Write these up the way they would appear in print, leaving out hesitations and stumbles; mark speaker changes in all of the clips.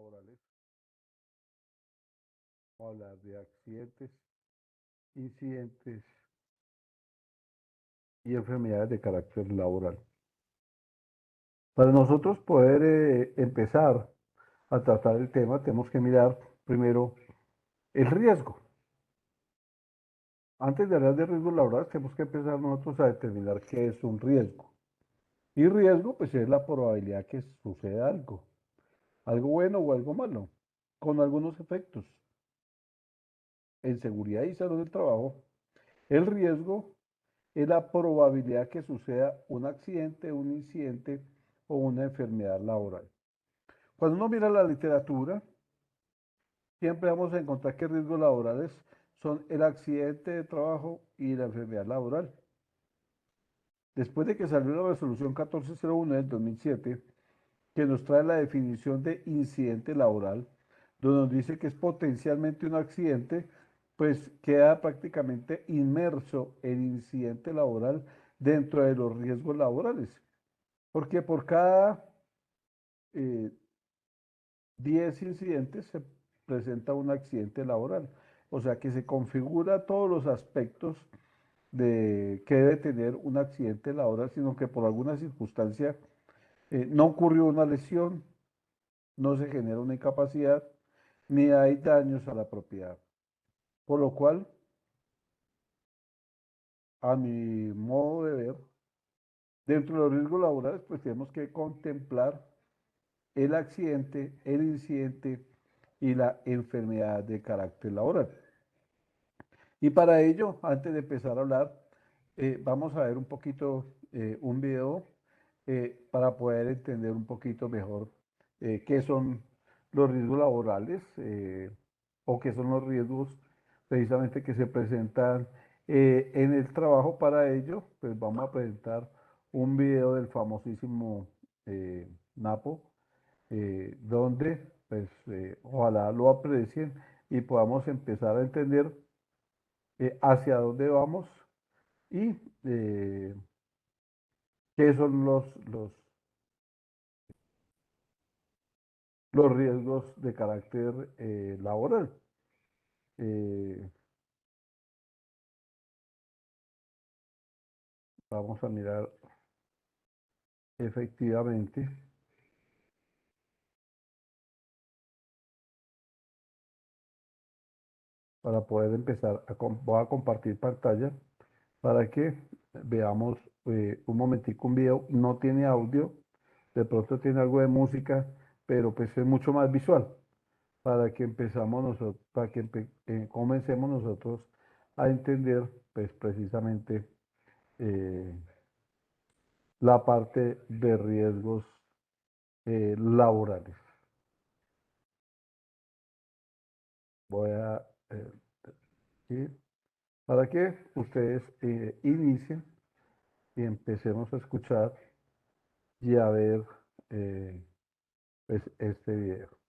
Speaker 1: laborales. Vamos a hablar de accidentes, incidentes y enfermedades de carácter laboral. Para nosotros poder empezar a tratar el tema, tenemos que mirar primero el riesgo. Antes de hablar de riesgos laborales, tenemos que empezar nosotros a determinar qué es un riesgo. Y riesgo, pues es la probabilidad que suceda algo bueno o algo malo, con algunos efectos. En seguridad y salud del trabajo, el riesgo es la probabilidad que suceda un accidente, un incidente o una enfermedad laboral. Cuando uno mira la literatura, siempre vamos a encontrar que riesgos laborales son el accidente de trabajo y la enfermedad laboral. Después de que salió la resolución 1401 del 2007, que nos trae la definición de incidente laboral, donde nos dice que es potencialmente un accidente, pues queda prácticamente inmerso el incidente laboral dentro de los riesgos laborales. Porque por cada eh, 10 incidentes se presenta un accidente laboral. O sea que se configura todos los aspectos de que debe tener un accidente laboral, sino que por alguna circunstancia no ocurrió una lesión, no se genera una incapacidad, ni hay daños a la propiedad. Por lo cual, a mi modo de ver, dentro de los riesgos laborales, pues tenemos que contemplar el accidente, el incidente y la enfermedad de carácter laboral. Y para ello, antes de empezar a hablar, vamos a ver un poquito un video para poder entender un poquito mejor qué son los riesgos laborales o qué son los riesgos precisamente que se presentan en el trabajo. Para ello, pues vamos a presentar un video del famosísimo Napo, donde pues ojalá lo aprecien y podamos empezar a entender hacia dónde vamos y qué son los riesgos de carácter laboral. Eh, Vamos a mirar efectivamente para poder empezar voy a compartir pantalla para que veamos un momentico un video. No tiene audio, de pronto tiene algo de música, pero pues es mucho más visual para que empezamos nosotros, para que comencemos nosotros a entender pues precisamente eh, la parte de riesgos laborales. Voy a ir para que ustedes inicien y empecemos a escuchar y a ver pues, este video.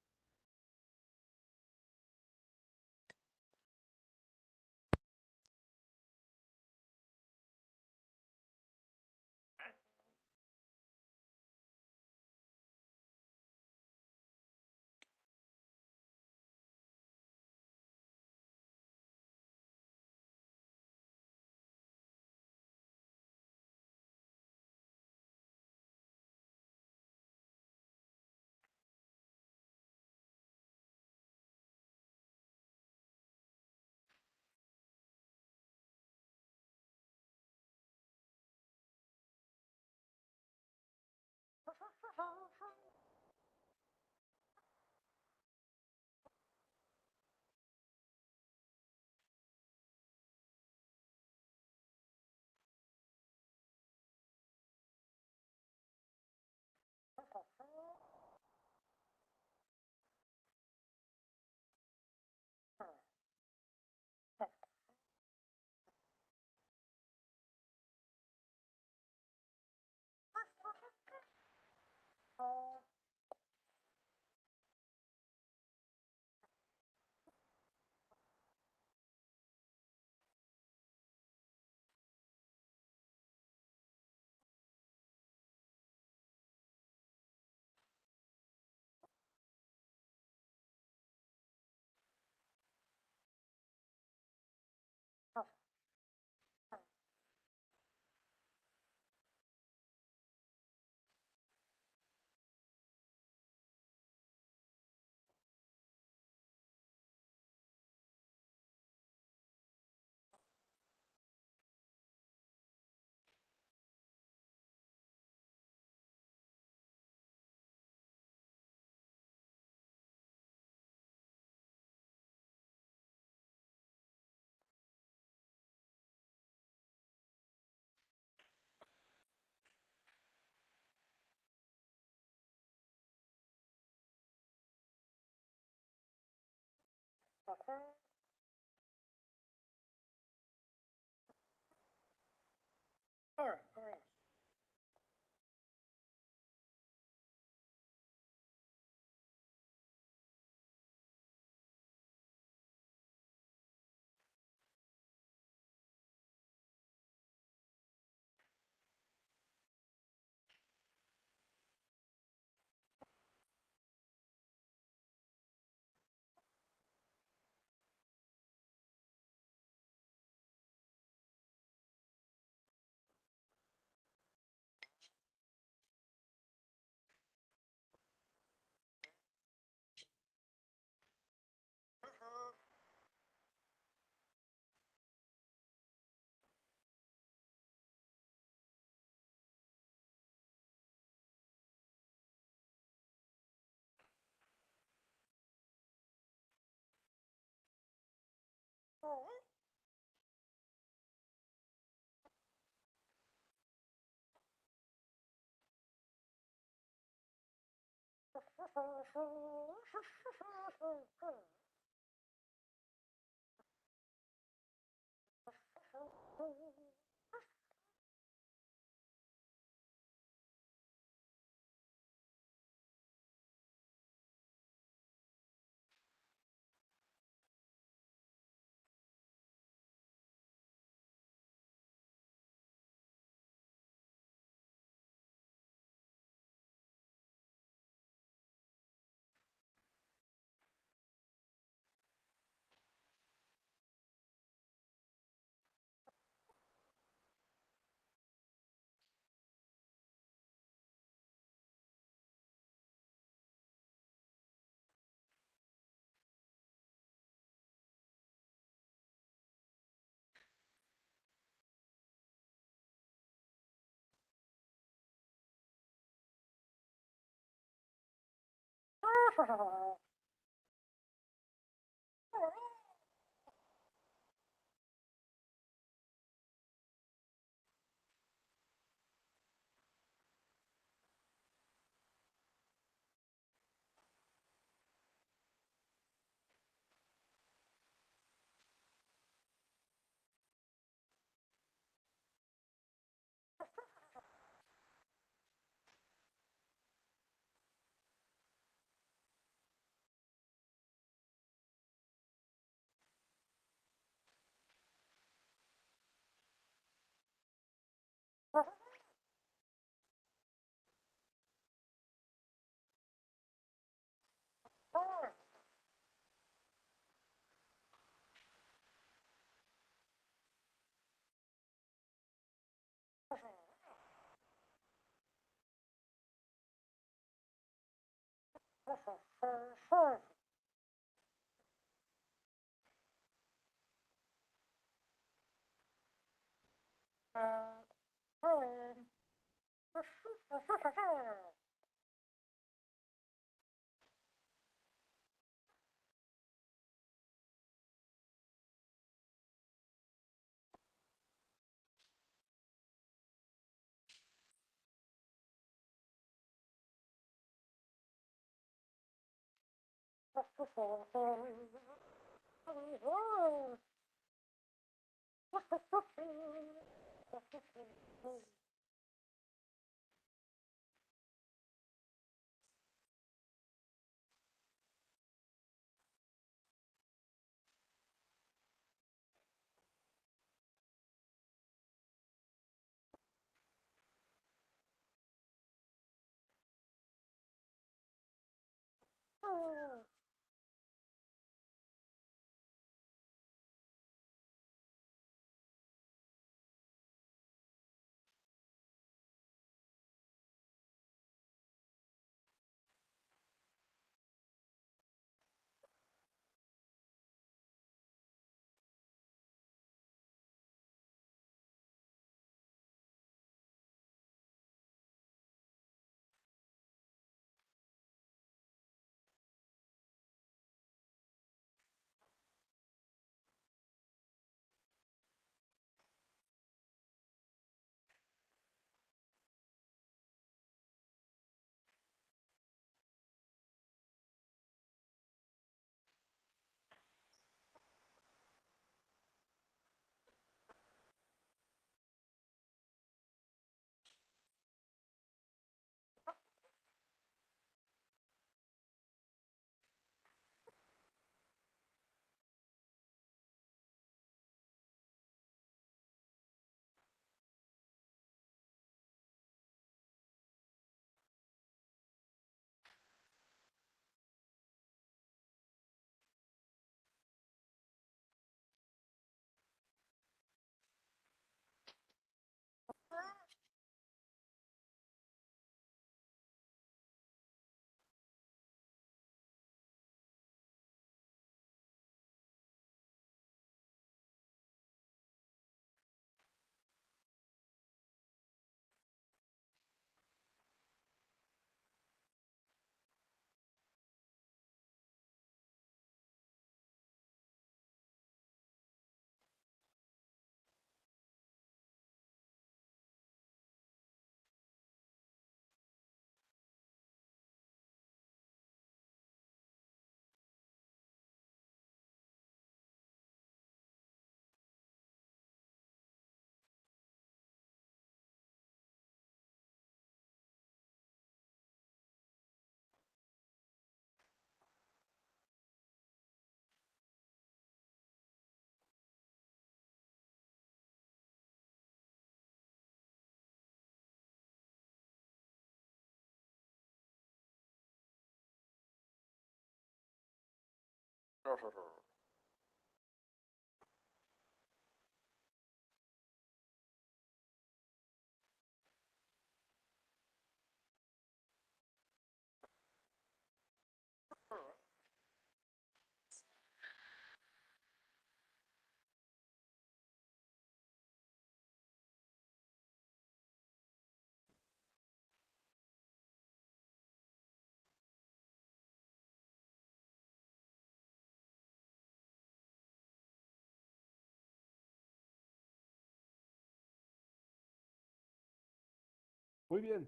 Speaker 1: Muy bien,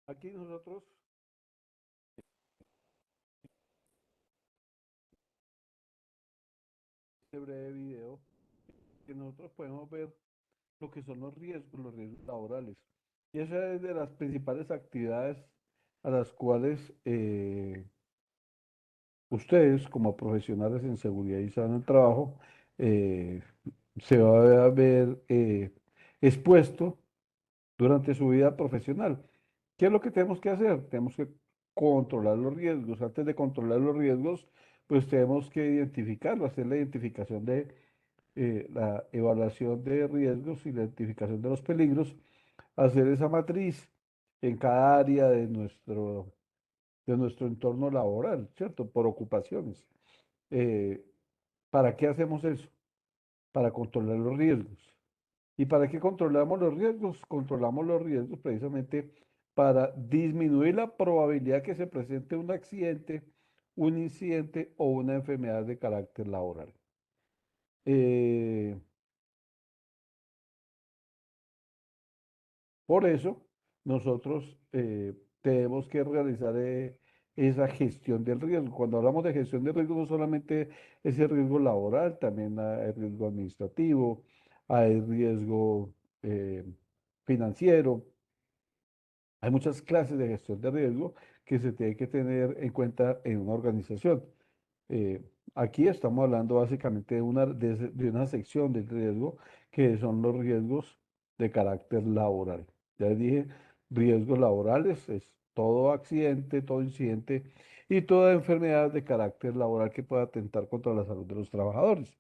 Speaker 1: aquí nosotros, este breve video, que nosotros podemos ver lo que son los riesgos laborales. Y esa es de las principales actividades a las cuales ustedes, como profesionales en seguridad y salud en el trabajo, eh, se va a ver expuesto durante su vida profesional. ¿Qué es lo que tenemos que hacer? Tenemos que controlar los riesgos. Antes de controlar los riesgos, pues tenemos que identificarlo, hacer la identificación de la evaluación de riesgos y la identificación de los peligros, hacer esa matriz en cada área de nuestro entorno laboral, ¿cierto? Por ocupaciones. Eh, ¿Para qué hacemos eso? Para controlar los riesgos. ¿Y para qué controlamos los riesgos? Controlamos los riesgos precisamente para disminuir la probabilidad que se presente un accidente, un incidente o una enfermedad de carácter laboral. Eh, por eso, nosotros tenemos que realizar esa gestión del riesgo. Cuando hablamos de gestión de riesgo, no solamente es el riesgo laboral, también hay riesgo administrativo, hay riesgo eh, financiero. Hay muchas clases de gestión de riesgo que se tienen que tener en cuenta en una organización. Eh, Aquí estamos hablando básicamente de una sección del riesgo que son los riesgos de carácter laboral. Ya les dije, riesgos laborales es todo accidente, todo incidente y toda enfermedad de carácter laboral que pueda atentar contra la salud de los trabajadores.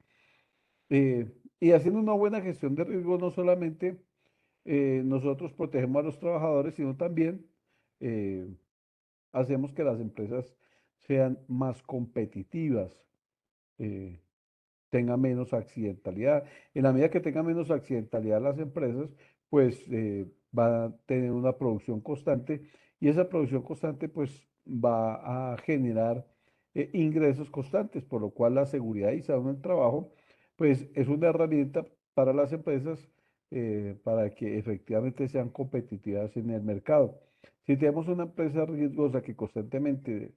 Speaker 1: Y haciendo una buena gestión de riesgo, no solamente nosotros protegemos a los trabajadores, sino también eh, hacemos que las empresas sean más competitivas. eh, Tenga menos accidentalidad. En la medida que tenga menos accidentalidad las empresas, pues van a tener una producción constante y esa producción constante pues va a generar ingresos constantes, por lo cual la seguridad y salud en el trabajo pues es una herramienta para las empresas para que efectivamente sean competitivas en el mercado. Si tenemos una empresa riesgosa que constantemente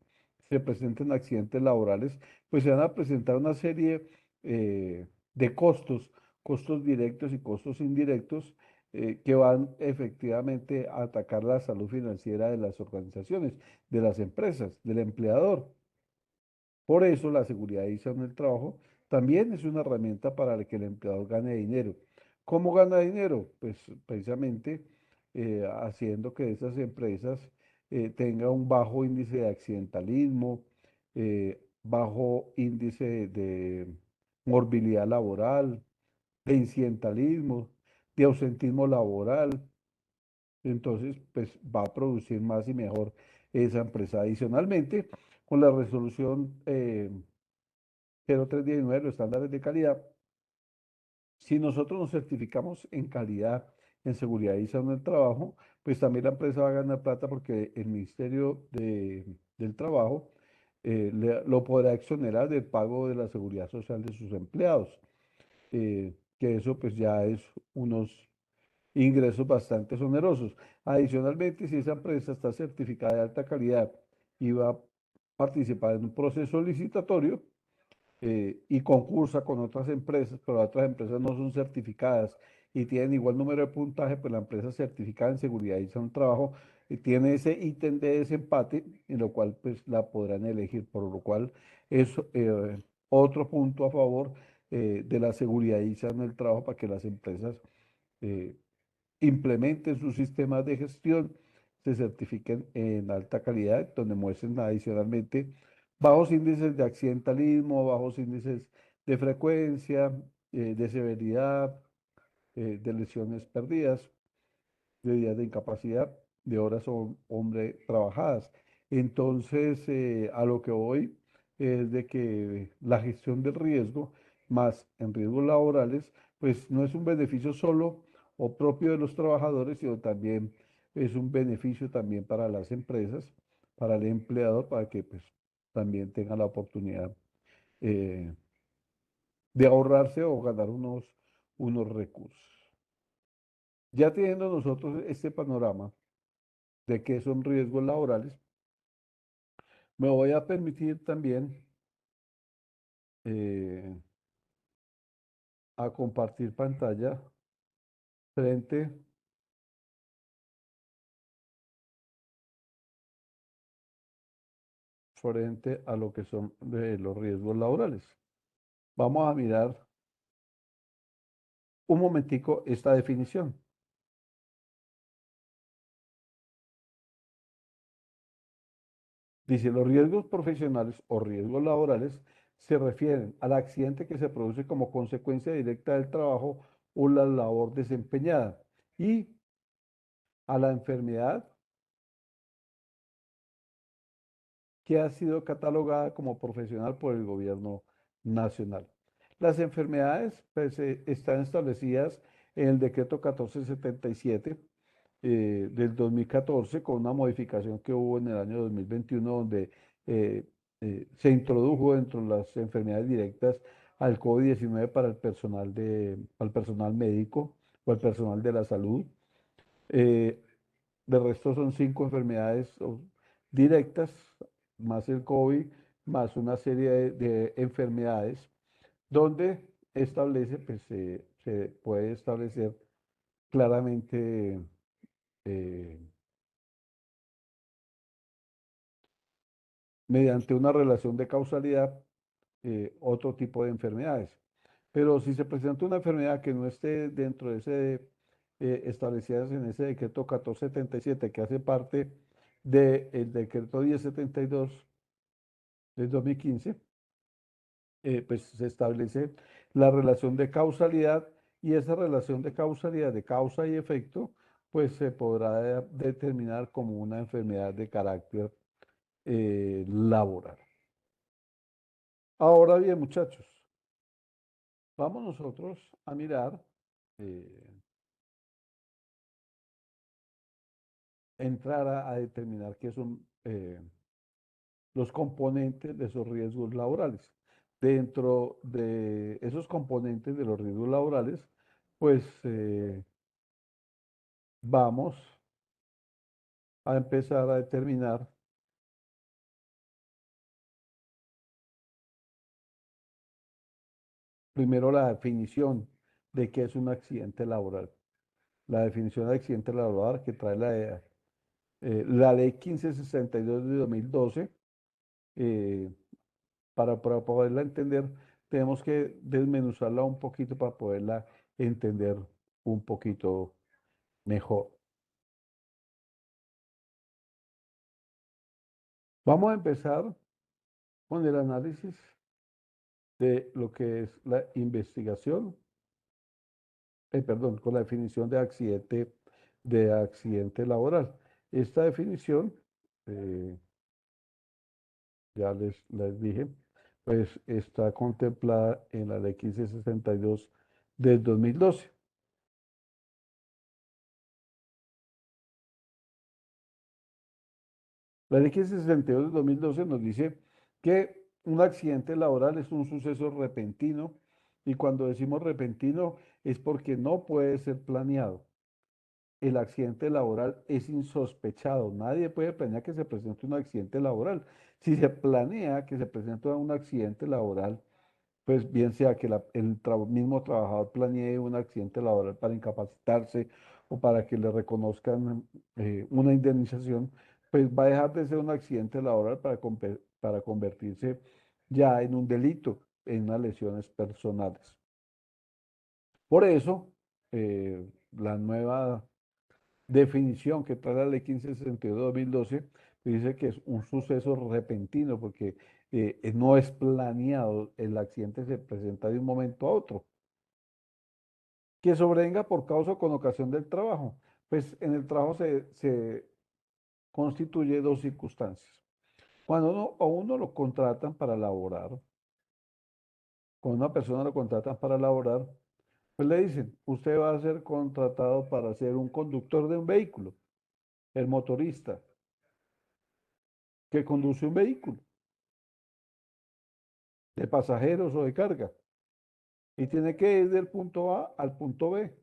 Speaker 1: se presenten accidentes laborales, pues se van a presentar una serie de costos, costos directos y costos indirectos, que van efectivamente a atacar la salud financiera de las organizaciones, de las empresas, del empleador. Por eso la seguridad y salud en el trabajo también es una herramienta para que el empleador gane dinero. ¿Cómo gana dinero? Pues precisamente haciendo que esas empresas tengan un bajo índice de accidentalismo, bajo índice de morbilidad laboral, de incidentalismo, de ausentismo laboral. Entonces, pues va a producir más y mejor esa empresa. Adicionalmente, con la resolución 0319, los estándares de calidad, si nosotros nos certificamos en calidad, en seguridad y salud en el trabajo, pues también la empresa va a ganar plata porque el Ministerio del Trabajo lo podrá exonerar del pago de la seguridad social de sus empleados, que eso pues ya es unos ingresos bastante onerosos. Adicionalmente, si esa empresa está certificada de alta calidad y va a participar en un proceso licitatorio, y concursa con otras empresas, pero las otras empresas no son certificadas y tienen igual número de puntaje, pues la empresa certificada en seguridad y salud trabajo tiene ese ítem de desempate, en lo cual pues la podrán elegir, por lo cual es otro punto a favor de la seguridad y salud en el trabajo para que las empresas eh, implementen sus sistemas de gestión, se certifiquen en alta calidad, donde muestren adicionalmente bajos índices de accidentalismo, bajos índices de frecuencia, de severidad, de lesiones perdidas, de días de incapacidad, de horas hombre trabajadas. Entonces, a lo que voy es de que la gestión del riesgo, más en riesgos laborales, pues no es un beneficio solo o propio de los trabajadores, sino también es un beneficio también para las empresas, para el empleador, para que pues también tenga la oportunidad eh, de ahorrarse o ganar unos recursos. Ya teniendo nosotros este panorama de qué son riesgos laborales, me voy a permitir también eh, a compartir pantalla frente, frente a lo que son los riesgos laborales. Vamos a mirar un momentico esta definición. Dice, los riesgos profesionales o riesgos laborales se refieren al accidente que se produce como consecuencia directa del trabajo o la labor desempeñada y a la enfermedad que ha sido catalogada como profesional por el gobierno nacional. Las enfermedades pues, están establecidas en el decreto 1477 del 2014 con una modificación que hubo en el año 2021 donde eh, se introdujo dentro de las enfermedades directas al COVID-19 para el personal al personal médico o al personal de la salud. Eh, de resto son cinco enfermedades directas, más el COVID, más una serie de enfermedades, donde establece, pues se puede establecer claramente eh, mediante una relación de causalidad otro tipo de enfermedades. Pero si se presenta una enfermedad que no esté dentro de ese, establecidas en ese decreto 1477, que hace parte del decreto 1072 del 2015, pues se establece la relación de causalidad y esa relación de causalidad, de causa y efecto, pues se podrá determinar como una enfermedad de carácter laboral. Ahora bien, muchachos, vamos nosotros a mirar, eh, entrar a determinar qué son los componentes de esos riesgos laborales. Dentro de esos componentes de los riesgos laborales, pues vamos a empezar a determinar primero la definición de qué es un accidente laboral. La definición de accidente laboral que trae la ley 1562 de 2012. eh, para poderla entender, tenemos que desmenuzarla un poquito para poderla entender un poquito mejor. Vamos a empezar con el análisis de lo que es la investigación, perdón, con la definición de accidente laboral. Esta definición, eh, ya les dije, pues está contemplada en la ley 1562 del 2012. La ley 1562 de 2012 nos dice que un accidente laboral es un suceso repentino y cuando decimos repentino es porque no puede ser planeado. El accidente laboral es insospechado. Nadie puede planear que se presente un accidente laboral. Si se planea que se presente un accidente laboral, pues bien sea que mismo trabajador planee un accidente laboral para incapacitarse o para que le reconozcan una indemnización, pues va a dejar de ser un accidente laboral para convertirse ya en un delito, en unas lesiones personales. Por eso, la nueva definición que trae la ley 1562 de 2012 dice que es un suceso repentino, porque no es planeado, el accidente se presenta de un momento a otro. Que sobrevenga por causa o con ocasión del trabajo. Pues en el trabajo se constituye dos circunstancias. Cuando a uno lo contratan para laborar, cuando una persona lo contratan para laborar, pues le dicen, usted va a ser contratado para ser un conductor de un vehículo, el motorista que conduce un vehículo de pasajeros o de carga y tiene que ir del punto A al punto B.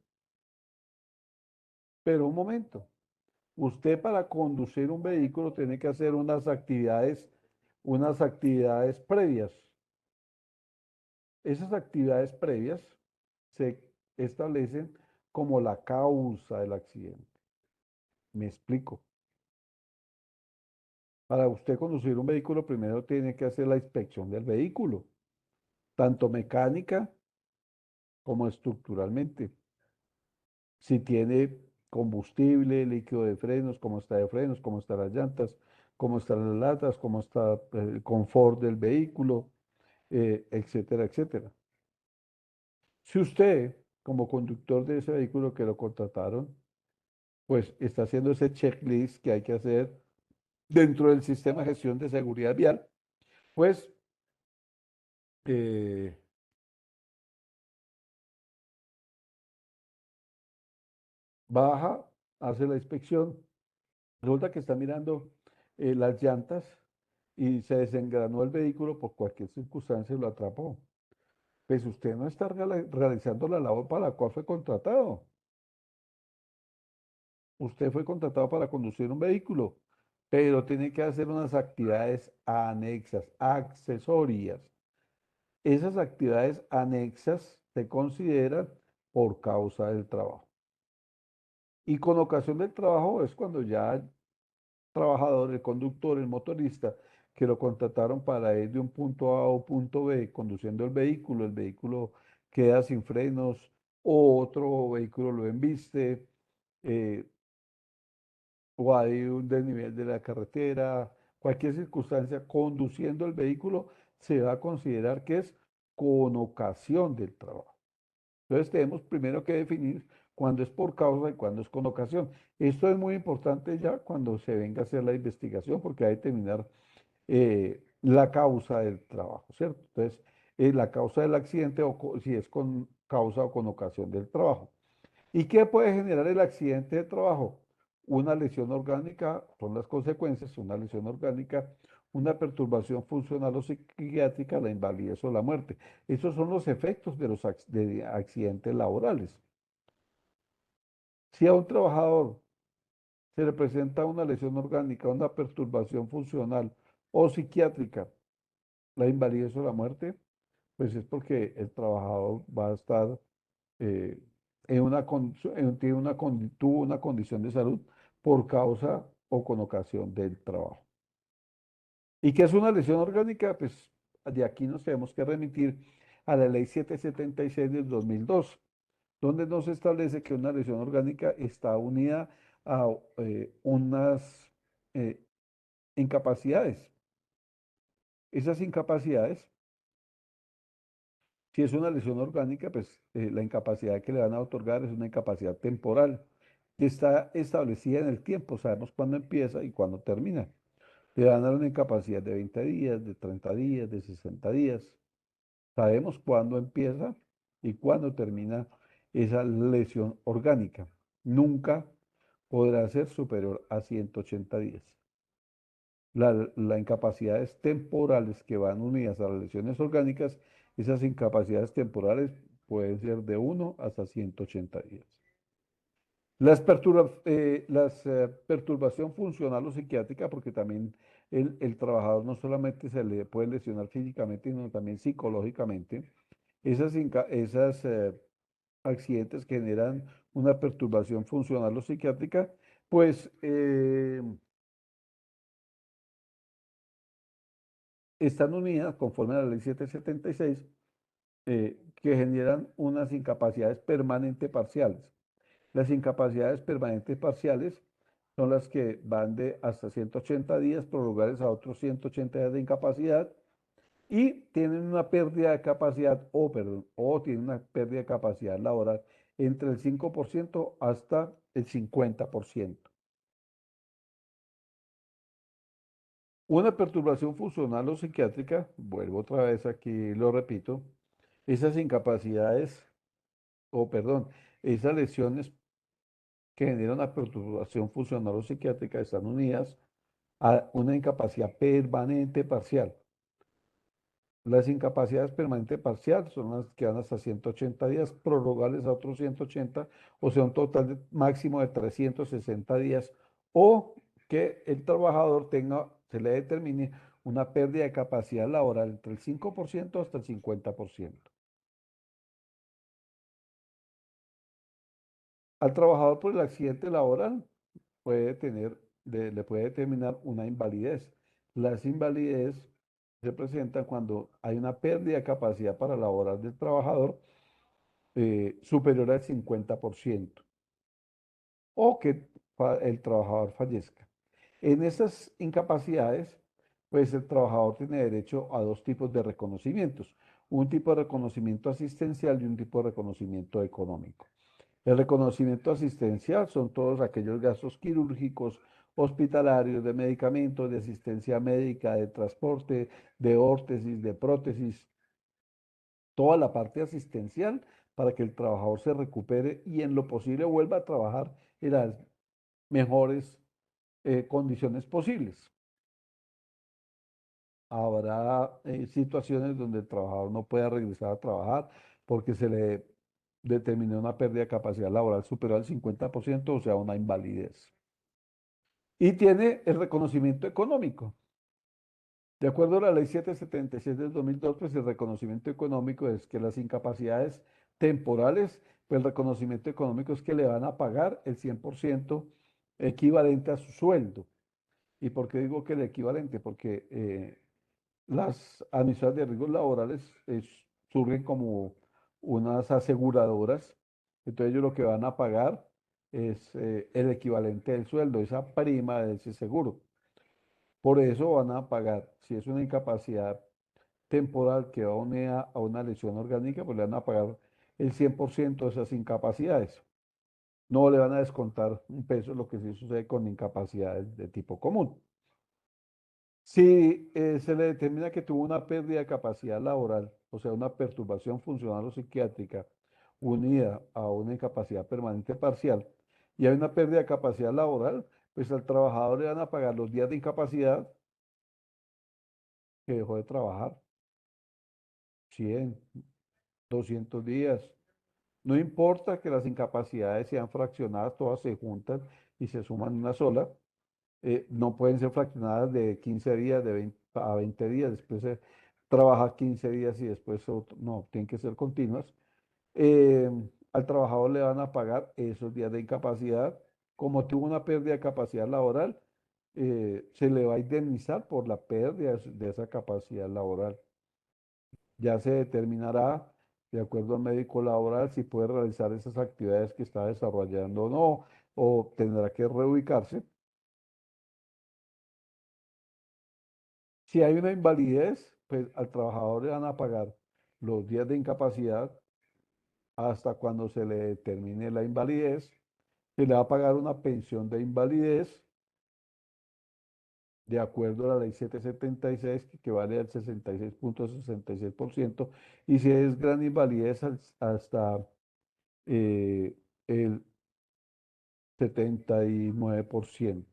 Speaker 1: Pero un momento, usted para conducir un vehículo tiene que hacer unas actividades previas. Esas actividades previas se establecen como la causa del accidente. Me explico. Para usted conducir un vehículo, primero tiene que hacer la inspección del vehículo, tanto mecánica como estructuralmente. Si tiene combustible, líquido de frenos, cómo está de frenos, cómo están las llantas, cómo están las latas, cómo está el confort del vehículo, etcétera, etcétera. Si usted, como conductor de ese vehículo que lo contrataron, pues está haciendo ese checklist que hay que hacer dentro del sistema de gestión de seguridad vial, pues eh, baja, hace la inspección, resulta que está mirando las llantas y se desengranó el vehículo por cualquier circunstancia y lo atrapó. Pues usted no está realizando la labor para la cual fue contratado. Usted fue contratado para conducir un vehículo, pero tiene que hacer unas actividades anexas, accesorias. Esas actividades anexas se consideran por causa del trabajo. Y con ocasión del trabajo es cuando ya el trabajador, el conductor, el motorista, que lo contrataron para ir de un punto A a un punto B conduciendo el vehículo queda sin frenos o otro vehículo lo embiste, eh, o hay un desnivel de la carretera, cualquier circunstancia conduciendo el vehículo se va a considerar que es con ocasión del trabajo. Entonces tenemos primero que definir cuándo es por causa y cuándo es con ocasión. Esto es muy importante ya cuando se venga a hacer la investigación porque hay que determinar la causa del trabajo, ¿cierto? Entonces, la causa del accidente o si es con causa o con ocasión del trabajo. ¿Y qué puede generar el accidente de trabajo? Una lesión orgánica, son las consecuencias, una lesión orgánica, una perturbación funcional o psiquiátrica, la invalidez o la muerte. Esos son los efectos de los de accidentes laborales. Si a un trabajador se le presenta una lesión orgánica, una perturbación funcional o psiquiátrica, la invalidez o la muerte, pues es porque el trabajador va a estar eh, tuvo una condición de salud por causa o con ocasión del trabajo. ¿Y qué es una lesión orgánica? Pues de aquí nos tenemos que remitir a la ley 776 del 2002, donde nos establece que una lesión orgánica está unida a unas eh, incapacidades. Esas incapacidades, si es una lesión orgánica, pues la incapacidad que le van a otorgar es una incapacidad temporal que está establecida en el tiempo. Sabemos cuándo empieza y cuándo termina. Le van a dar una incapacidad de 20 días, de 30 días, de 60 días. Sabemos cuándo empieza y cuándo termina esa lesión orgánica. Nunca podrá ser superior a 180 días. Las incapacidades temporales que van unidas a las lesiones orgánicas, esas incapacidades temporales pueden ser de 1 hasta 180 días. Perturbación funcional o psiquiátrica, porque también el trabajador no solamente se le puede lesionar físicamente, sino también psicológicamente. Esas accidentes que generan una perturbación funcional o psiquiátrica, pues están unidas conforme a la ley 776, que generan unas incapacidades permanentes parciales. Las incapacidades permanentes parciales son las que van de hasta 180 días, prorrogables a otros 180 días de incapacidad, y tienen una pérdida de capacidad, perdón, o tienen una pérdida de capacidad laboral entre el 5% hasta el 50%. Una perturbación funcional o psiquiátrica, vuelvo otra vez aquí, lo repito, esas incapacidades, perdón, esas lesiones que generan una perturbación funcional o psiquiátrica están unidas a una incapacidad permanente parcial. Las incapacidades permanente parcial son las que van hasta 180 días, prorrogables a otros 180, o sea, un total máximo de 360 días, o que el trabajador tenga, se le determine una pérdida de capacidad laboral entre el 5% hasta el 50%. Al trabajador por el accidente laboral le puede determinar una invalidez. Las invalidez se presentan cuando hay una pérdida de capacidad para laborar del trabajador superior al 50% o que el trabajador fallezca. En esas incapacidades, pues el trabajador tiene derecho a dos tipos de reconocimientos, un tipo de reconocimiento asistencial y un tipo de reconocimiento económico. El reconocimiento asistencial son todos aquellos gastos quirúrgicos, hospitalarios, de medicamentos, de asistencia médica, de transporte, de órtesis, de prótesis, toda la parte asistencial para que el trabajador se recupere y en lo posible vuelva a trabajar en las mejores condiciones posibles. Habrá situaciones donde el trabajador no pueda regresar a trabajar porque se le determinó una pérdida de capacidad laboral superior al 50%, o sea, una invalidez. Y tiene el reconocimiento económico. De acuerdo a la ley 776 del 2002, pues el reconocimiento económico es que las incapacidades temporales, pues el reconocimiento económico es que le van a pagar el 100% equivalente a su sueldo. ¿Y por qué digo que el equivalente? Porque las administradoras de riesgos laborales surgen como unas aseguradoras, entonces ellos lo que van a pagar es el equivalente del sueldo, esa prima de ese seguro. Por eso van a pagar, si es una incapacidad temporal que va unida a una lesión orgánica, pues le van a pagar el 100% de esas incapacidades. No le van a descontar un peso, lo que sí sucede con incapacidades de tipo común. Si se le determina que tuvo una pérdida de capacidad laboral, o sea, una perturbación funcional o psiquiátrica unida a una incapacidad permanente parcial, y hay una pérdida de capacidad laboral, pues al trabajador le van a pagar los días de incapacidad que dejó de trabajar, 100, 200 días. No importa que las incapacidades sean fraccionadas, todas se juntan y se suman en una sola. No pueden ser fraccionadas de 15 días, de 20 a 20 días, después se trabaja 15 días y después otro, no, tienen que ser continuas. Eh, Al trabajador le van a pagar esos días de incapacidad. Como tuvo una pérdida de capacidad laboral, se le va a indemnizar por la pérdida de esa capacidad laboral. Ya se determinará, de acuerdo al médico laboral, si puede realizar esas actividades que está desarrollando o no, o tendrá que reubicarse. Si hay una invalidez, pues al trabajador le van a pagar los días de incapacidad hasta cuando se le determine la invalidez. Se le va a pagar una pensión de invalidez de acuerdo a la ley 776, que equivale al 66,66%, y si es gran invalidez hasta el 79%.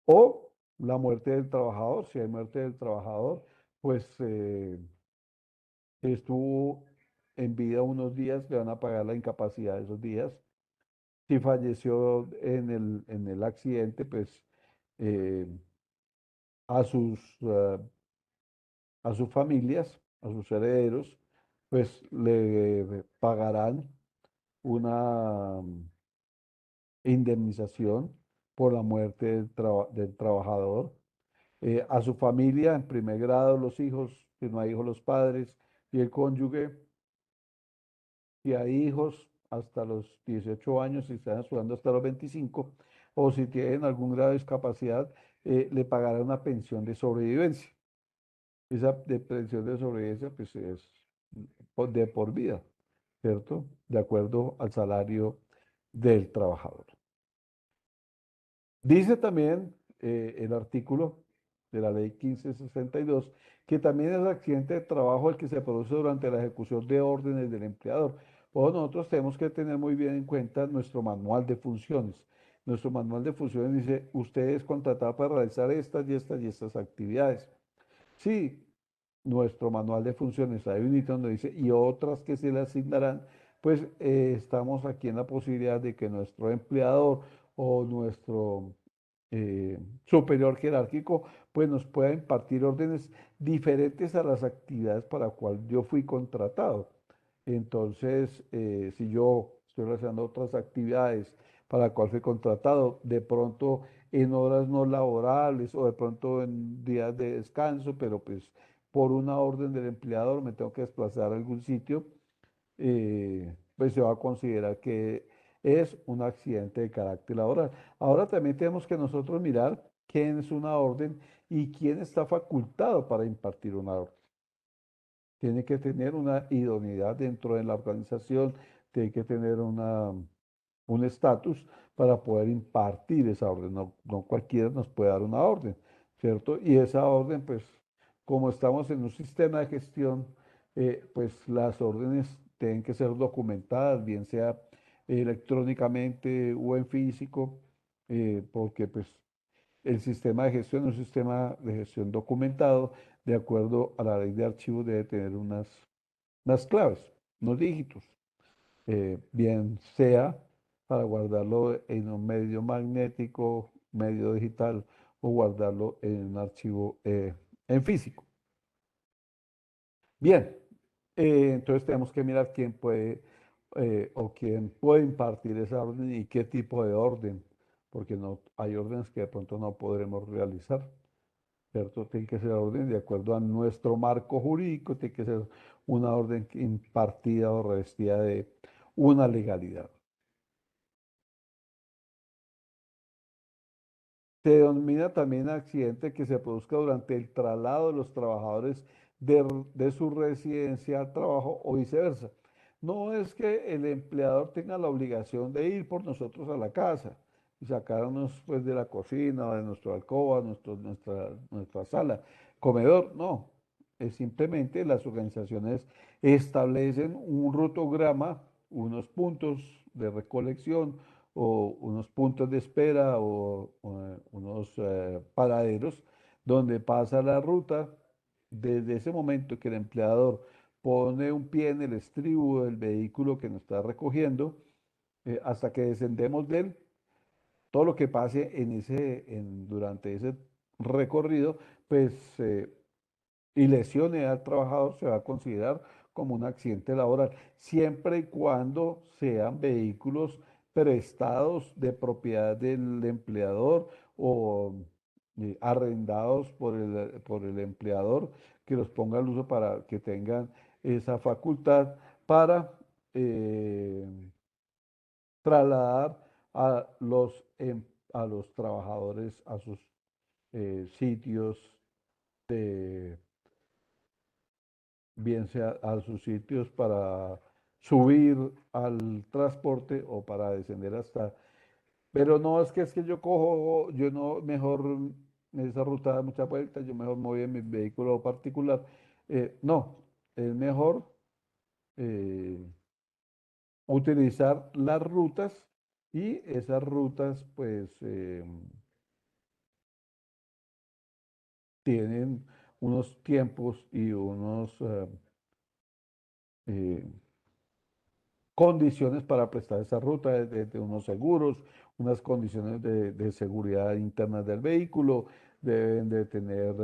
Speaker 1: O la muerte del trabajador, si hay muerte del trabajador, pues estuvo en vida unos días, le van a pagar la incapacidad de esos días. Si falleció en el accidente, pues eh, a a sus familias, a sus herederos, pues le pagarán una indemnización por la muerte del trabajador. A su familia, en primer grado, los hijos, si no hay hijos, los padres y el cónyuge. Si hay hijos hasta los 18 años, si están estudiando hasta los 25, o si tienen algún grado de discapacidad, le pagará una pensión de sobrevivencia. esa de pensión de sobrevivencia pues es de por vida, ¿cierto? De acuerdo al salario del trabajador. Dice también el artículo de la ley 1562 que también es accidente de trabajo el que se produce durante la ejecución de órdenes del empleador. O nosotros tenemos que tener muy bien en cuenta nuestro manual de funciones. Nuestro manual de funciones dice, usted es contratado para realizar estas y estas y estas actividades. Sí, nuestro manual de funciones, hay un ítem donde dice, y otras que se le asignarán, pues estamos aquí en la posibilidad de que nuestro empleador o nuestro superior jerárquico, pues nos pueda impartir órdenes diferentes a las actividades para las cuales yo fui contratado. Entonces, si yo estoy realizando otras actividades para las cuales fui contratado, de pronto en horas no laborables o de pronto en días de descanso, pero pues por una orden del empleador me tengo que desplazar a algún sitio, pues se va a considerar que es un accidente de carácter laboral. Ahora también tenemos que nosotros mirar quién es una orden y quién está facultado para impartir una orden. Tiene que tener una idoneidad dentro de la organización, tiene que tener un estatus para poder impartir esa orden. No, no cualquiera nos puede dar una orden, ¿cierto? Y esa orden, pues, como estamos en un sistema de gestión, pues las órdenes tienen que ser documentadas, bien sea electrónicamente o en físico, porque pues el sistema de gestión es un sistema de gestión documentado, de acuerdo a la ley de archivos, debe tener unas claves, unos dígitos, bien sea para guardarlo en un medio magnético, medio digital o guardarlo en un archivo en físico. Bien, entonces tenemos que mirar quién puede o quién puede impartir esa orden y qué tipo de orden, porque no hay órdenes que de pronto no podremos realizar. ¿Cierto? Tiene que ser orden de acuerdo a nuestro marco jurídico, tiene que ser una orden impartida o revestida de una legalidad. Se denomina también accidente que se produzca durante el traslado de los trabajadores de su residencia al trabajo o viceversa. No es que el empleador tenga la obligación de ir por nosotros a la casa y sacarnos pues de la cocina, de nuestra alcoba, nuestra sala, comedor, no. Es simplemente las organizaciones establecen un rutograma, unos puntos de recolección o unos puntos de espera o unos paraderos donde pasa la ruta desde ese momento que el empleador pone un pie en el estribo del vehículo que nos está recogiendo hasta que descendemos de él. Todo lo que pase durante ese recorrido, pues y lesione al trabajador se va a considerar como un accidente laboral, siempre y cuando sean vehículos prestados de propiedad del empleador o arrendados por el empleador que los ponga al uso para que tengan esa facultad para eh, trasladar a los trabajadores a sus sitios de bien sea a sus sitios para subir al transporte o para descender hasta. Pero no es que yo cojo, yo no, mejor en esa ruta da muchas vueltas, yo mejor me voy en mi vehículo particular. No, es mejor eh, utilizar las rutas y esas rutas pues tienen unos tiempos y unos eh, condiciones para prestar esa ruta, de unos seguros, unas condiciones de seguridad interna del vehículo, deben de tener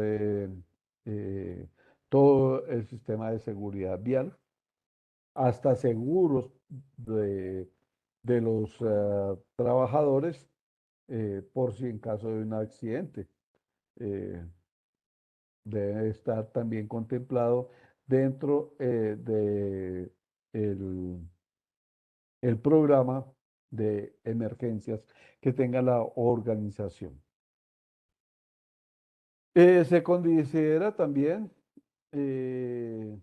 Speaker 1: eh, todo el sistema de seguridad vial, hasta seguros de, de los trabajadores por si en caso de un accidente. eh, Debe estar también contemplado dentro de el programa de emergencias que tenga la organización. Se considera también eh,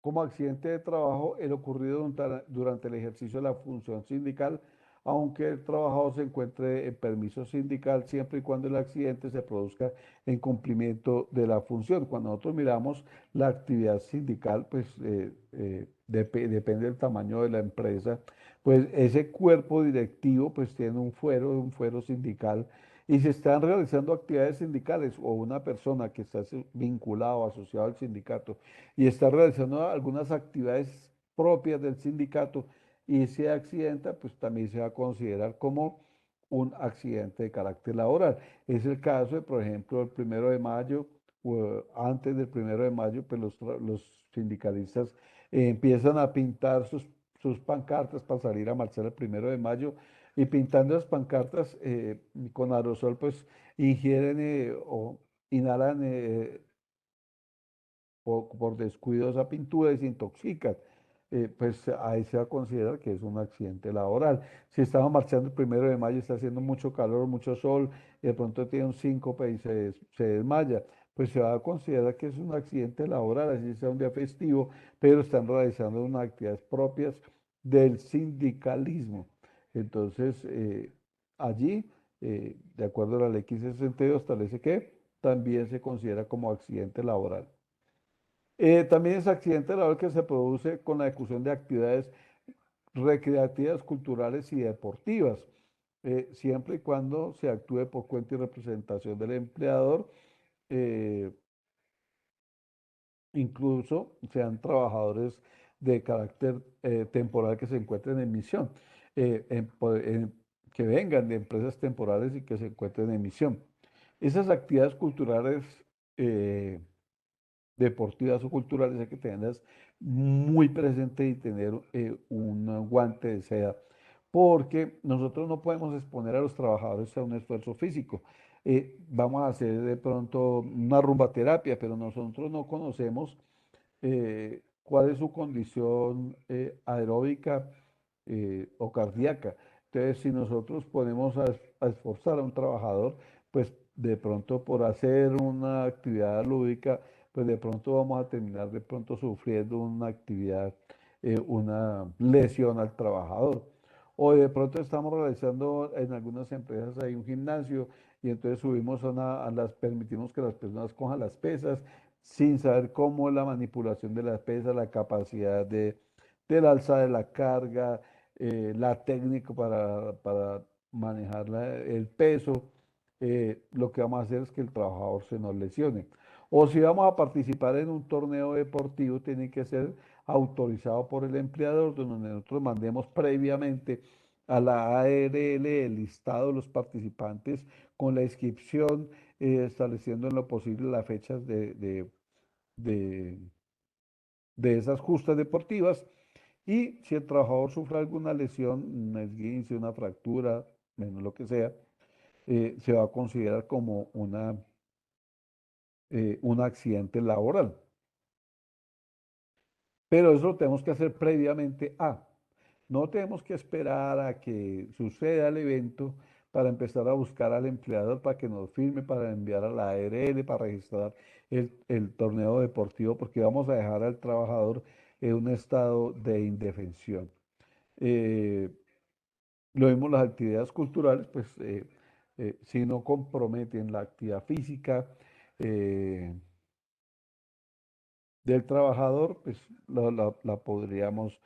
Speaker 1: como accidente de trabajo el ocurrido durante el ejercicio de la función sindical, aunque el trabajador se encuentre en permiso sindical siempre y cuando el accidente se produzca en cumplimiento de la función. Cuando nosotros miramos la actividad sindical, pues depende del tamaño de la empresa, pues ese cuerpo directivo pues tiene un fuero sindical y se están realizando actividades sindicales o una persona que está vinculada o asociada al sindicato y está realizando algunas actividades propias del sindicato y se accidenta, pues también se va a considerar como un accidente de carácter laboral. Es el caso de, por ejemplo, el 1 de mayo, o antes del 1 de mayo, pues los sindicalistas empiezan a pintar sus pancartas para salir a marchar el 1 de mayo y pintando las pancartas con aerosol, pues ingieren o inhalan por descuido esa pintura y se intoxican. Pues ahí se va a considerar que es un accidente laboral. Si estamos marchando el 1 de mayo, está haciendo mucho calor, mucho sol, y de pronto tiene un síncope y se desmaya, pues se va a considerar que es un accidente laboral, así sea un día festivo, pero están realizando unas actividades propias del sindicalismo. Entonces, allí, de acuerdo a la ley 1562, establece que también se considera como accidente laboral. También es accidente laboral que se produce con la ejecución de actividades recreativas, culturales y deportivas, siempre y cuando se actúe por cuenta y representación del empleador, eh, incluso sean trabajadores de carácter temporal que se encuentren en misión, que vengan de empresas temporales y que se encuentren en misión. Esas actividades culturales eh, deportivas o culturales hay que tenerlas muy presente y tener un guante de seda, porque nosotros no podemos exponer a los trabajadores a un esfuerzo físico. Vamos a hacer de pronto una rumbaterapia, pero nosotros no conocemos cuál es su condición aeróbica o cardíaca. Entonces, si nosotros ponemos a esforzar a un trabajador, pues de pronto por hacer una actividad lúdica, pues de pronto vamos a terminar de pronto sufriendo una actividad, una lesión al trabajador. O de pronto estamos realizando en algunas empresas hay un gimnasio y entonces subimos permitimos que las personas cojan las pesas sin saber cómo es la manipulación de las pesas, la capacidad del alza de la carga, la técnica para manejar el peso. Lo que vamos a hacer es que el trabajador se nos lesione. O si vamos a participar en un torneo deportivo, tiene que ser autorizado por el empleador, donde nosotros mandemos previamente a la ARL el listado de los participantes con la inscripción, estableciendo en lo posible las fechas de, de esas justas deportivas. Y si el trabajador sufre alguna lesión, un esguince, una fractura, menos lo que sea, se va a considerar como un accidente laboral. Pero eso lo tenemos que hacer previamente a. No tenemos que esperar a que suceda el evento para empezar a buscar al empleador para que nos firme, para enviar a la ARL, para registrar el torneo deportivo, porque vamos a dejar al trabajador en un estado de indefensión. Eh, lo mismo las actividades culturales, pues si no comprometen la actividad física, eh, del trabajador, pues la podríamos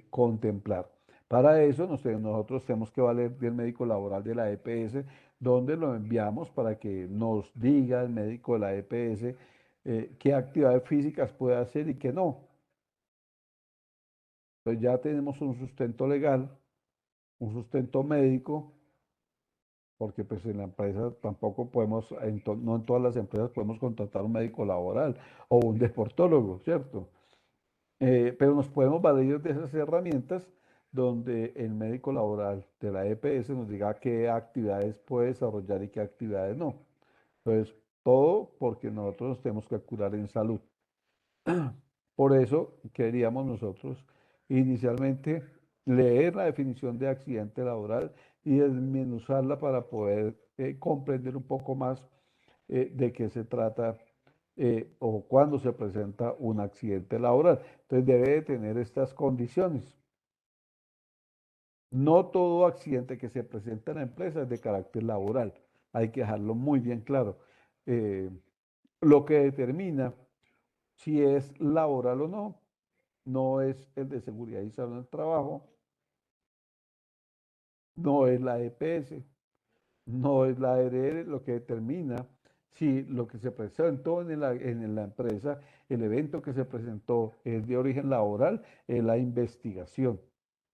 Speaker 1: contemplar. Para eso nosotros tenemos que valer del médico laboral de la EPS, donde lo enviamos para que nos diga el médico de la EPS qué actividades físicas puede hacer y qué no. Entonces ya tenemos un sustento legal, un sustento médico, porque pues en la empresa tampoco podemos, no en todas las empresas podemos contratar un médico laboral o un deportólogo, ¿cierto? Pero nos podemos valer de esas herramientas donde el médico laboral de la EPS nos diga qué actividades puede desarrollar y qué actividades no. Entonces, todo porque nosotros nos tenemos que curar en salud. Por eso queríamos nosotros inicialmente leer la definición de accidente laboral y desmenuzarla para poder comprender un poco más de qué se trata o cuando se presenta un accidente laboral. Entonces debe de tener estas condiciones. No todo accidente que se presenta en la empresa es de carácter laboral. Hay que dejarlo muy bien claro. Eh, lo que determina si es laboral o no, no es el de seguridad y salud en el trabajo, no es la EPS, no es la ARL lo que determina si lo que se presentó en la empresa, el evento que se presentó es de origen laboral, es la investigación.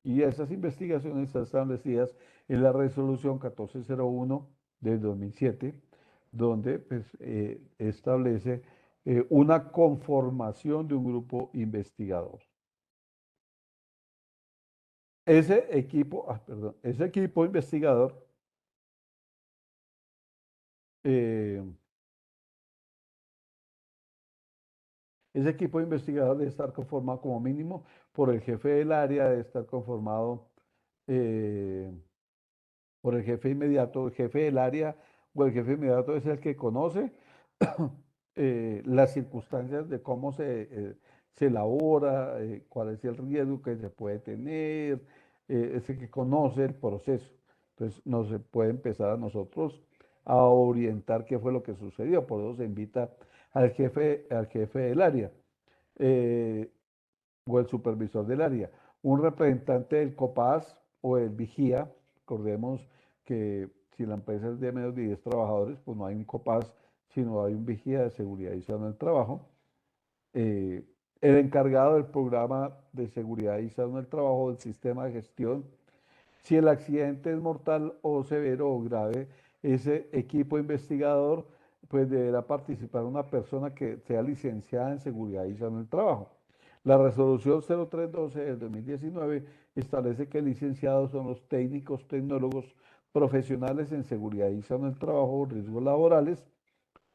Speaker 1: Y esas investigaciones están establecidas en la resolución 1401 del 2007, donde pues, establece una conformación de un grupo investigador. Ese equipo investigador eh, Ese equipo de investigadores debe estar conformado como mínimo por el jefe del área, debe estar conformado eh, por el jefe inmediato. El jefe del área o el jefe inmediato es el que conoce las circunstancias de cómo se elabora, cuál es el riesgo que se puede tener, es el que conoce el proceso. Entonces, no se puede empezar a nosotros a orientar qué fue lo que sucedió. Por eso se invita al jefe del área eh, o el supervisor del área, un representante del COPAS o el vigía. Recordemos que si la empresa es de menos de 10 trabajadores, pues no hay un COPAS, sino hay un vigía de seguridad y salud en el trabajo. Eh, el encargado del programa de seguridad y salud en el trabajo del sistema de gestión. Si el accidente es mortal o severo o grave, ese equipo investigador pues deberá participar una persona que sea licenciada en seguridad y salud en el trabajo. La resolución 0312 del 2019 establece que licenciados son los técnicos, tecnólogos, profesionales en seguridad y salud en el trabajo, riesgos laborales,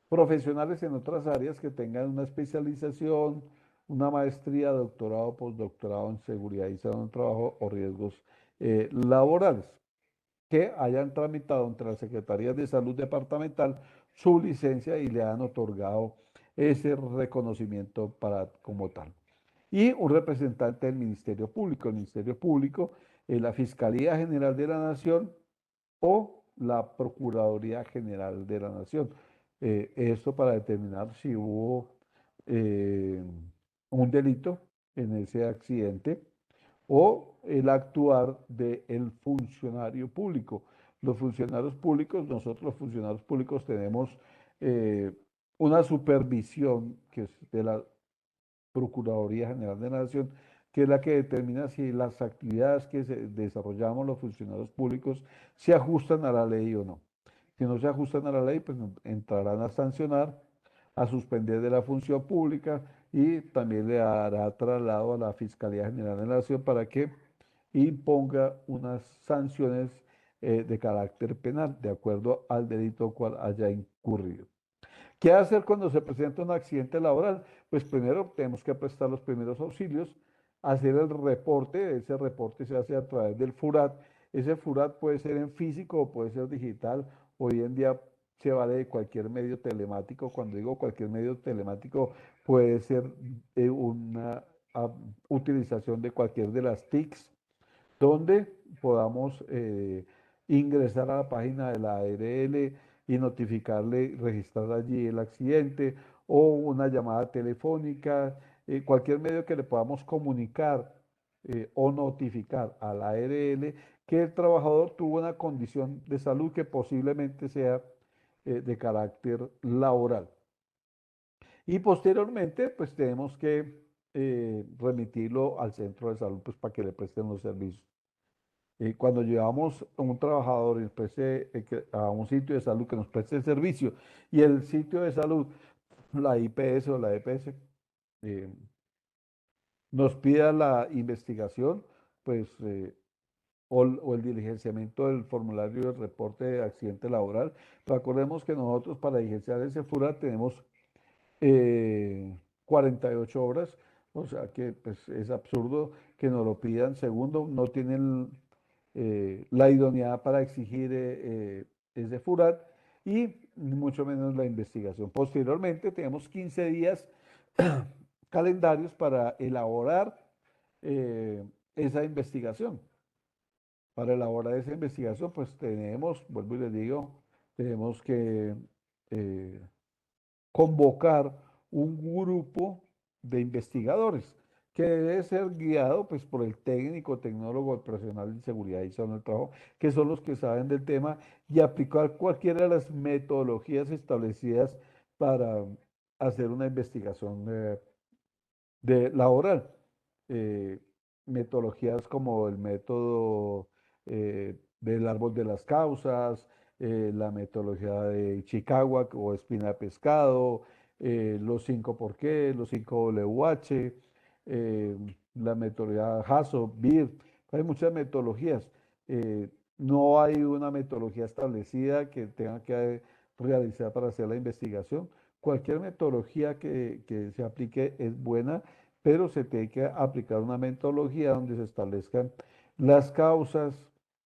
Speaker 1: profesionales en otras áreas que tengan una especialización, una maestría, doctorado, postdoctorado en seguridad y salud en el trabajo o riesgos laborales, que hayan tramitado entre las Secretarías de Salud Departamental su licencia y le han otorgado ese reconocimiento como tal. Y un representante del Ministerio Público. El Ministerio Público, la Fiscalía General de la Nación o la Procuraduría General de la Nación. Esto para determinar si hubo eh, un delito en ese accidente o el actuar del funcionario público. Los funcionarios públicos, nosotros los funcionarios públicos tenemos eh, una supervisión que es de la Procuraduría General de la Nación, que es la que determina si las actividades que desarrollamos los funcionarios públicos se ajustan a la ley o no. Si no se ajustan a la ley, pues entrarán a sancionar, a suspender de la función pública y también le hará traslado a la Fiscalía General de la Nación para que imponga unas sanciones de carácter penal, de acuerdo al delito cual haya incurrido. ¿Qué hacer cuando se presenta un accidente laboral? Pues primero tenemos que prestar los primeros auxilios, hacer el reporte, ese reporte se hace a través del FURAT. Ese FURAT puede ser en físico o puede ser digital. Hoy en día se vale de cualquier medio telemático. Cuando digo cualquier medio telemático, puede ser una utilización de cualquier de las TICs donde podamos ingresar a la página de la ARL y notificarle, registrar allí el accidente o una llamada telefónica, cualquier medio que le podamos comunicar o notificar a la ARL que el trabajador tuvo una condición de salud que posiblemente sea de carácter laboral. Y posteriormente, pues tenemos que remitirlo al centro de salud pues, para que le presten los servicios. Cuando llevamos a un trabajador a un sitio de salud que nos preste el servicio y el sitio de salud, la IPS o la EPS, eh, nos pida la investigación, pues, o el diligenciamiento del formulario del reporte de accidente laboral. Recordemos que nosotros para diligenciar ese FURA tenemos 48 horas, o sea que pues, es absurdo que nos lo pidan. Segundo, no tienen la idoneidad para exigir ese FURAT. y mucho menos la investigación. Posteriormente tenemos 15 días calendarios para elaborar esa investigación. Para elaborar esa investigación, pues tenemos, vuelvo y les digo, tenemos que eh, convocar un grupo de investigadores que debe ser guiado pues, por el técnico, tecnólogo, el profesional de seguridad y salud del trabajo, que son los que saben del tema, y aplicar cualquiera de las metodologías establecidas para hacer una investigación de laboral. Eh, Metodologías como el método del árbol de las causas, la metodología de Chicago o espina de pescado, los 5 por qué, los 5 WH, eh, la metodología Hasso, BIR. Hay muchas metodologías. Eh, no hay una metodología establecida que tenga que realizar para hacer la investigación. Cualquier metodología que se aplique es buena, pero se tiene que aplicar una metodología donde se establezcan las causas,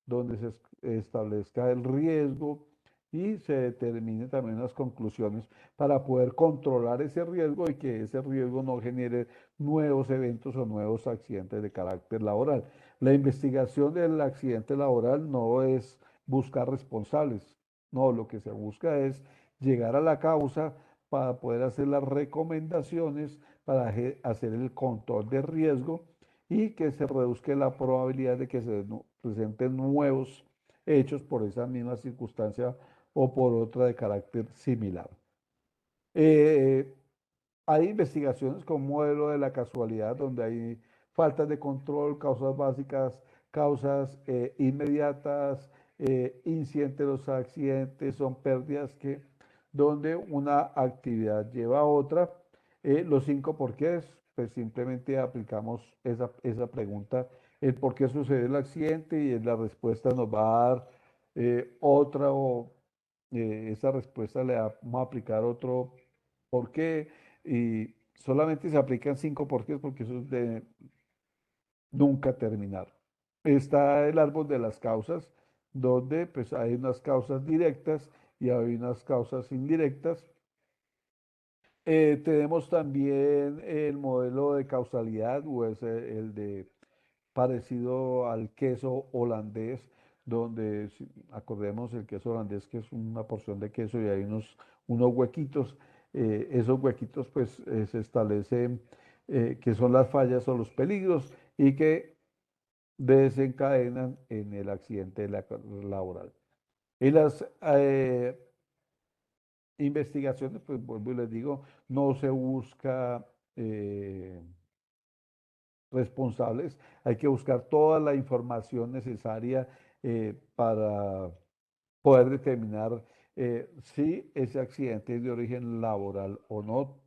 Speaker 1: donde se establezca el riesgo y se determinen también las conclusiones para poder controlar ese riesgo y que ese riesgo no genere nuevos eventos o nuevos accidentes de carácter laboral. La investigación del accidente laboral no es buscar responsables, no, lo que se busca es llegar a la causa para poder hacer las recomendaciones para hacer el control de riesgo y que se reduzca la probabilidad de que se presenten nuevos hechos por esa misma circunstancia o por otra de carácter similar. Eh, Hay investigaciones con modelo de la casualidad, donde hay faltas de control, causas básicas, causas inmediatas, incidentes de los accidentes, son pérdidas que, donde una actividad lleva a otra. Los 5 porqués, pues simplemente aplicamos esa pregunta, el por qué sucede el accidente y la respuesta nos va a dar otra o esa respuesta le vamos a aplicar otro por qué y solamente se aplican 5 porqués porque eso es de nunca terminar. Está el árbol de las causas, donde pues hay unas causas directas y hay unas causas indirectas. Tenemos también el modelo de causalidad, o es el de parecido al queso holandés, donde acordemos el queso holandés que es una porción de queso y hay unos huequitos. Esos huequitos pues se establecen que son las fallas o los peligros y que desencadenan en el accidente laboral. Y las investigaciones, pues vuelvo y les digo, no se busca responsables, hay que buscar toda la información necesaria para poder determinar si ese accidente es de origen laboral o no,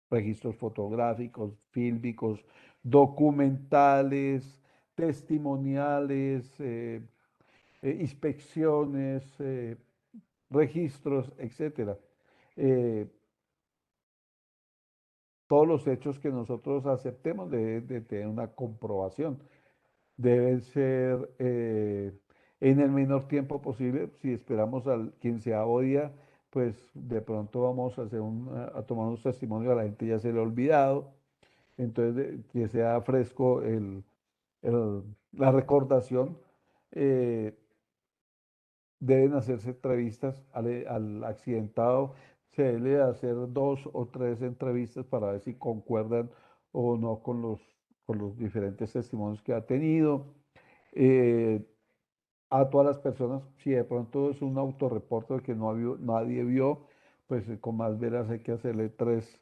Speaker 1: registros fotográficos, fílmicos, documentales, testimoniales, inspecciones, registros, etcétera. Eh, todos los hechos que nosotros aceptemos deben de tener una comprobación. Deben ser en el menor tiempo posible. Si esperamos al 15º día, pues de pronto vamos a hacer a tomar unos testimonios, a la gente ya se le ha olvidado. Entonces, que sea fresco la recordación. eh, Deben hacerse entrevistas al accidentado, se debe hacer 2 o 3 entrevistas para ver si concuerdan o no con los diferentes testimonios que ha tenido. Eh, a todas las personas, si de pronto es un autorreporte que nadie vio, pues con más veras hay que hacerle 3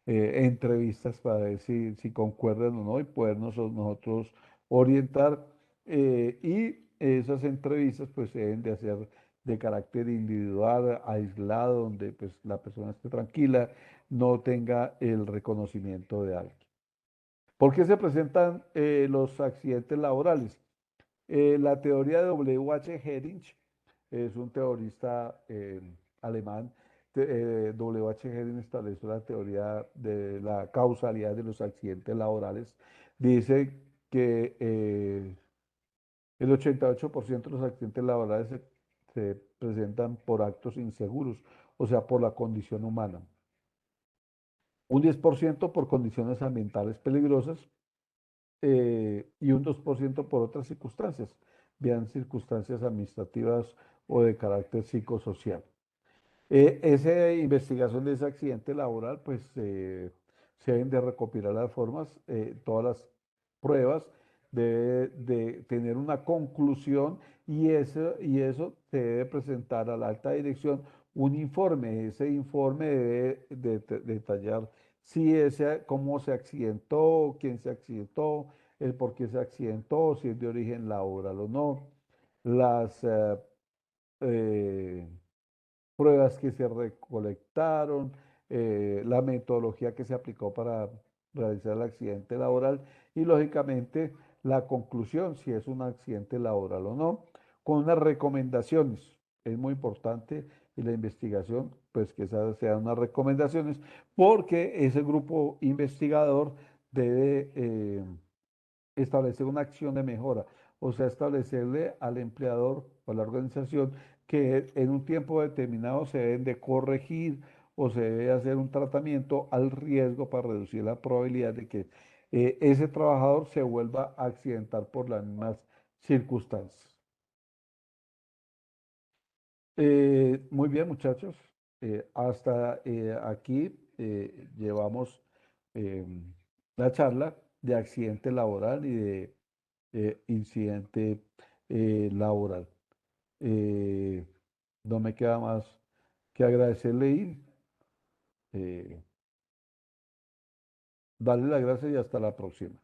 Speaker 1: entrevistas para ver si concuerdan o no y podernos nosotros orientar. Y esas entrevistas pues se deben de hacer de carácter individual, aislado, donde pues la persona esté tranquila, no tenga el reconocimiento de alguien. ¿Por qué se presentan los accidentes laborales? La teoría de W.H. Hering es un teorista alemán. W.H. Hering estableció la teoría de la causalidad de los accidentes laborales. Dice que el 88% de los accidentes laborales se presentan por actos inseguros, o sea, por la condición humana. Un 10% por condiciones ambientales peligrosas y un 2% por otras circunstancias, bien circunstancias administrativas o de carácter psicosocial. Esa investigación de ese accidente laboral, pues se deben de recopilar las formas, todas las pruebas, debe de tener una conclusión y eso se debe presentar a la alta dirección un informe. Ese informe debe detallar si ese, cómo se accidentó, quién se accidentó, el por qué se accidentó, si es de origen laboral o no, las eh, pruebas que se recolectaron, la metodología que se aplicó para realizar el accidente laboral y lógicamente la conclusión, si es un accidente laboral o no, con unas recomendaciones. Es muy importante y la investigación, pues que esas sean unas recomendaciones, porque ese grupo investigador debe establecer una acción de mejora, o sea, establecerle al empleador o a la organización que en un tiempo determinado se deben de corregir o se debe hacer un tratamiento al riesgo para reducir la probabilidad de que ese trabajador se vuelva a accidentar por las mismas circunstancias. Muy bien, muchachos. Hasta aquí llevamos eh, la charla de accidente laboral y de incidente laboral. Eh, no me queda más que agradecerle y darle las gracias y hasta la próxima.